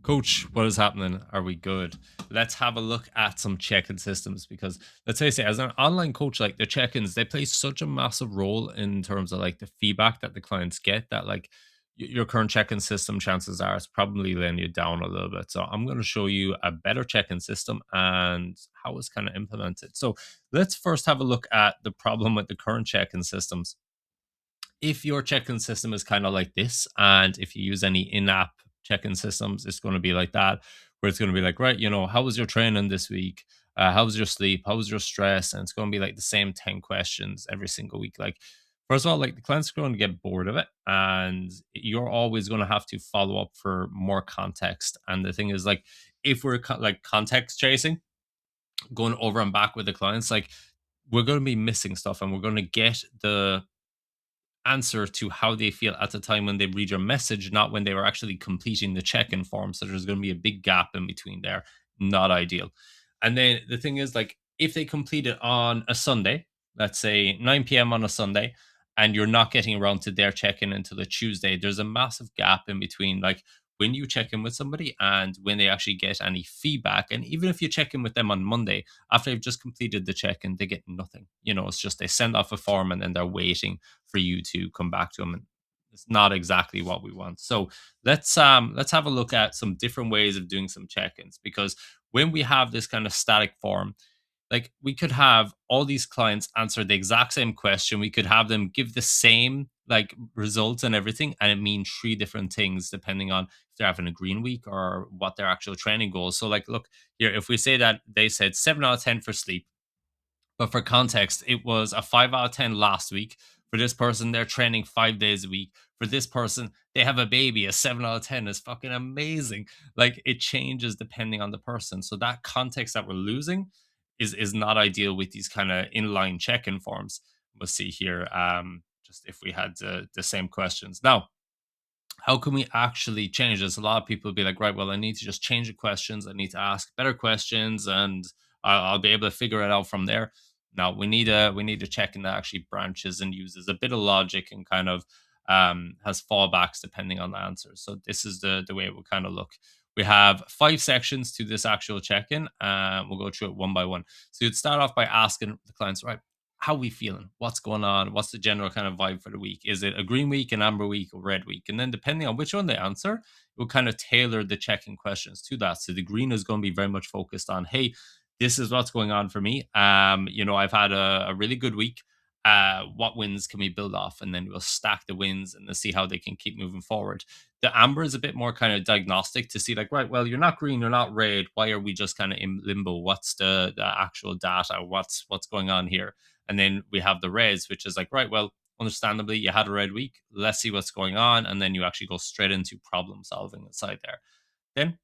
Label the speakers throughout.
Speaker 1: Coach, what is happening? Are we good? Let's have a look at some check-in systems because let's say, as an online coach, like the check-ins, they play such a massive role in terms of like the feedback that the clients get that like your current check-in system, chances are it's probably letting you down a little bit. So I'm going to show you a better check-in system and how it's kind of implemented. So let's first have a look at the problem with the current check-in systems. If your check-in system is kind of like this, and if you use any in-app check-in systems, it's going to be like that, where it's going to be like, right, how was your training this week? How was your sleep? How was your stress? And it's going to be like the same 10 questions every single week. Like, first of all, like the client's going to get bored of it, and you're always going to have to follow up for more context. And the thing is, like, if we're like context chasing, going over and back with the clients, like we're going to be missing stuff, and we're going to get the answer to how they feel at the time when they read your message, not when they were actually completing the check-in form. So there's going to be a big gap in between there. Not ideal. And then the thing is, like, if they complete it on a Sunday, let's say 9 p.m. on a Sunday, and you're not getting around to their check-in until a Tuesday, there's a massive gap in between, like when you check in with somebody and when they actually get any feedback. And even if you check in with them on Monday, after they've just completed the check-in, they get nothing. It's just they send off a form and then they're waiting for you to come back to them, and it's not exactly what we want. So let's have a look at some different ways of doing some check-ins, because when we have this kind of static form, like we could have all these clients answer the exact same question, we could have them give the same like results and everything, and it means three different things depending on if they're having a green week or what their actual training goals. So like, look here, if we say that they said 7 out of 10 for sleep, but for context, it was a 5 out of 10 last week. For this person, they're training 5 days a week. For this person, they have a baby. A 7 out of 10 is fucking amazing. Like it changes depending on the person. So that context that we're losing is not ideal with these kind of inline check-in forms. We'll see here. Just if we had the same questions. Now, how can we actually change this? A lot of people will be like, right, well, I need to just change the questions. I need to ask better questions, and I'll be able to figure it out from there. Now we need a check in that actually branches and uses a bit of logic and kind of has fallbacks depending on the answers. So this is the way it will kind of look. We have 5 sections to this actual check-in. We'll go through it one by one. So you'd start off by asking the clients, right, how we feeling? What's going on? What's the general kind of vibe for the week? Is it a green week, an amber week, or red week? And then depending on which one they answer, it will kind of tailor the check-in questions to that. So the green is going to be very much focused on, hey, this is what's going on for me. I've had a really good week. What wins can we build off? And then we'll stack the wins and see how they can keep moving forward. The amber is a bit more kind of diagnostic to see, like, right, well, you're not green, you're not red. Why are we just kind of in limbo? What's the actual data? What's going on here? And then we have the reds, which is like, right, well, understandably, you had a red week. Let's see what's going on. And then you actually go straight into problem solving inside there. Then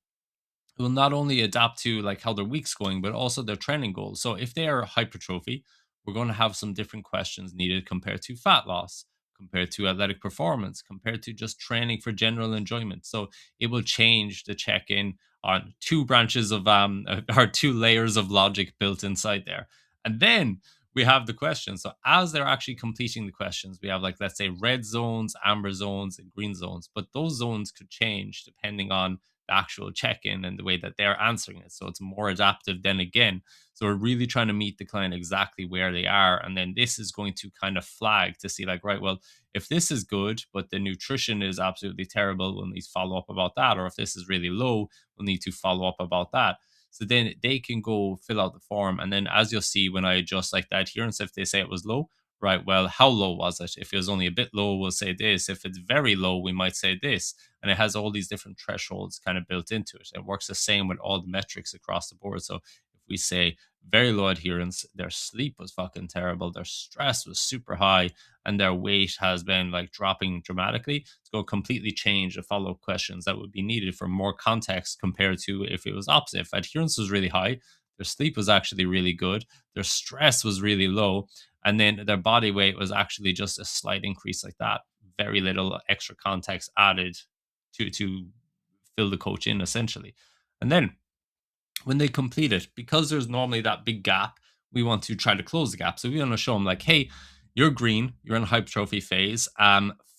Speaker 1: it will not only adapt to like how their week's going, but also their training goals. So if they are hypertrophy, we're going to have some different questions needed compared to fat loss, compared to athletic performance, compared to just training for general enjoyment. So it will change the check-in on two branches of or two layers of logic built inside there. And then we have the questions. So as they're actually completing the questions, we have like, let's say, red zones, amber zones, and green zones. But those zones could change depending on the actual check-in and the way that they're answering it. So it's more adaptive then again. So we're really trying to meet the client exactly where they are. And then this is going to kind of flag to see like, right, well, if this is good, but the nutrition is absolutely terrible, we'll need to follow up about that. Or if this is really low, we'll need to follow up about that. So then they can go fill out the form. And then as you'll see, when I adjust like the adherence, if they say it was low, right, well, how low was it? If it was only a bit low, we'll say this. If it's very low, we might say this. And it has all these different thresholds kind of built into it. It works the same with all the metrics across the board. So if we say very low adherence, their sleep was fucking terrible, their stress was super high, and their weight has been like dropping dramatically, it's going to completely change the follow-up questions that would be needed for more context compared to if it was opposite. If adherence was really high, their sleep was actually really good, their stress was really low, and then their body weight was actually just a slight increase like that. Very little extra context added to fill the coach in essentially. And then when they complete it, because there's normally that big gap, we want to try to close the gap. So we want to show them like, hey, you're green, you're in hypertrophy phase.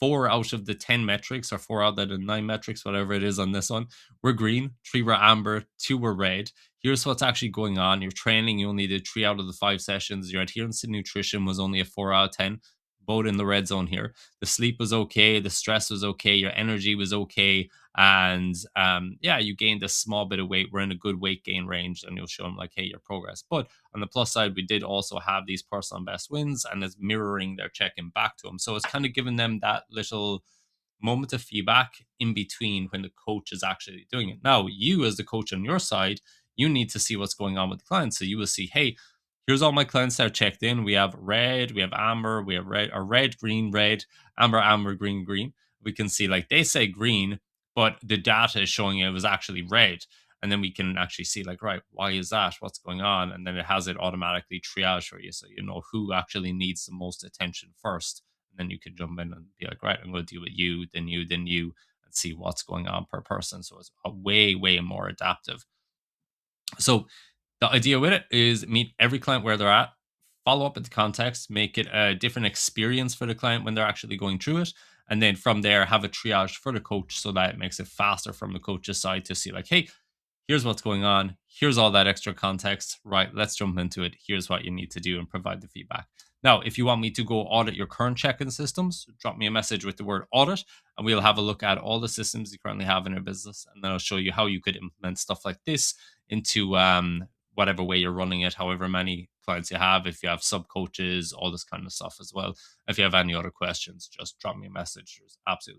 Speaker 1: 4 out of the 10 metrics, or 4 out of the 9 metrics, whatever it is on this one, were green, 3 were amber, 2 were red. Here's what's actually going on. Your training, you only did 3 out of the 5 sessions. Your adherence to nutrition was only a 4 out of 10, both in the red zone here. The sleep was okay, the stress was okay, your energy was okay, and yeah, you gained a small bit of weight. We're in a good weight gain range, and you'll show them like, hey, your progress. But on the plus side, we did also have these personal best wins, and it's mirroring their check-in back to them. So it's kind of giving them that little moment of feedback in between when the coach is actually doing it. Now, you as the coach on your side, you need to see what's going on with the client. So you will see, hey, here's all my clients that are checked in. We have red, we have amber, we have red, or red, green, red, amber, amber, green, green. We can see like they say green, but the data is showing it was actually red. And then we can actually see like, right, why is that? What's going on? And then it has it automatically triage for you. So you know who actually needs the most attention first. And then you can jump in and be like, right, I'm going to deal with you, then you, and see what's going on per person. So it's a way, way more adaptive. So the idea with it is meet every client where they're at, follow up with the context, make it a different experience for the client when they're actually going through it. And then from there, have a triage for the coach so that it makes it faster from the coach's side to see, like, hey, here's what's going on. Here's all that extra context. Right, let's jump into it. Here's what you need to do and provide the feedback. Now, if you want me to go audit your current check-in systems, drop me a message with the word audit, and we'll have a look at all the systems you currently have in your business. And then I'll show you how you could implement stuff like this into whatever way you're running it, however many clients you have, if you have sub coaches, all this kind of stuff as well. If you have any other questions, just drop me a message. There's absolutely